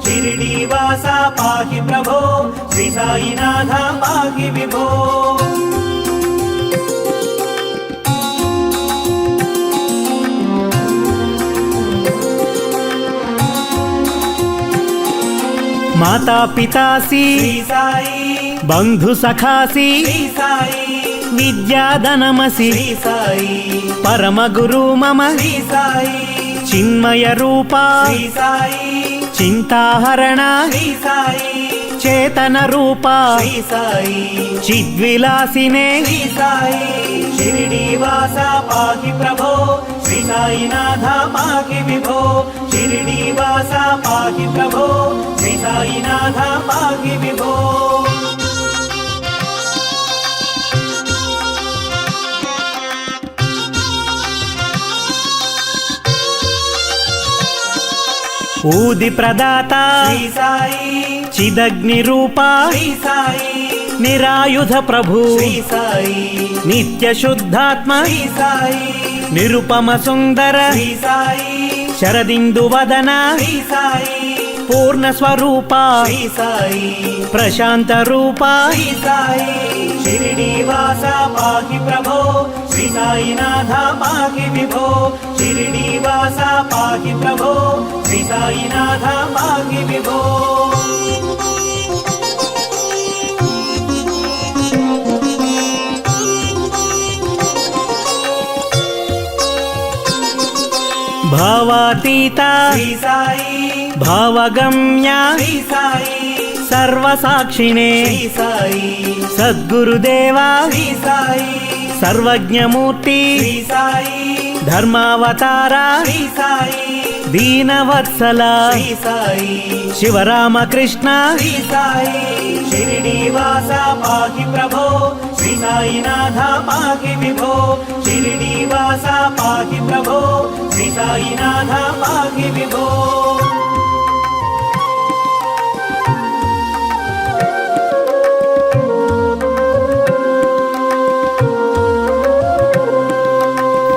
షిరిడీవాస పాహి ప్రభో శ్రీ సాయినాథ పాహి విభో
మాతా పితాసి
శ్రీ సాయి
బంధు సఖాసి
శ్రీ సాయి
విద్యాధనమసి
శ్రీ సాయి
పరమ గురు మమ
శ్రీ సాయి
చిన్మయ రూపా
శ్రీ సాయి
చింతాహరణ
శ్రీ సాయి
చేతన రూపా
శ్రీ సాయి
చిద్విలాసినే
శ్రీ సాయి షిరిడీవాస పాకి ప్రభో శ్రీ సాయినాథ పాకి విభో షిరిడీవాస పాకి ప్రభో శ్రీ సాయినాథ పాకి విభో
ఊది ప్రదాత
శ్రీ సాయి
చిదగ్ని రూపా
శ్రీ సాయి
నిరాయుధ ప్రభు
శ్రీ సాయి
నిత్య శుద్ధాత్మ
శ్రీ సాయి
నిరుపమ సుందర
శ్రీ సాయి
శరదిందు వదన
శ్రీ సాయి
పూర్ణ స్వరూప
శ్రీ సాయి
ప్రశాంత రూప
శ్రీ సాయి షిరిడీవాస పాకి ప్రభో శ్రీ సాయినాథ పాకి విభో షిరిడీవాస పాకి ప్రభో శ్రీ సాయినాథ పాకి విభో
భావాతీత
శ్రీ సాయి
భావగమ్య
శ్రీ సాయి
సర్వసాక్షిణే
శ్రీ సాయి
సద్గురుదేవా
శ్రీ సాయి
సర్వజ్ఞమూర్తి
శ్రీ సాయి
ధర్మావతార
శ్రీ సాయి
దీనవత్సల
శ్రీ సాయి
శివరామకృష్ణ
శ్రీ సాయి షిరిడీవాస పాకి ప్రభో శ్రీ సాయినాథ పాకి విభో షిరిడీవాస పాకి ప్రభో శ్రీ సాయినాథ పాకి విభో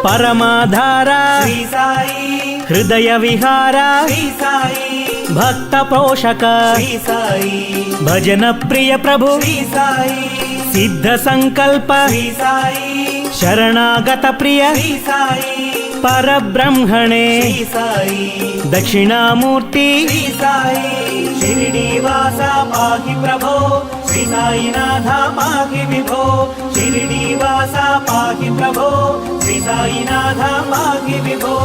పరమాధార
శ్రీ సాయి
హృదయ విహార
శ్రీ సాయి
భక్త పోషక
శ్రీ సాయి
భజన ప్రియ ప్రభు
శ్రీ సాయి
సిద్ధ సంకల్ప
శ్రీ సాయి
శరణాగత ప్రియ
శ్రీ సాయి
పరబ్రహ్మణే
శ్రీ సాయి
దక్షిణామూర్తి
శ్రీ సాయి షిరిడీవాస పాకి ప్రభో శ్రీ సాయినాథ పాకి విభో షిరిడీవాస పాకి ప్రభో శ్రీ సాయినాథ పాకి విభో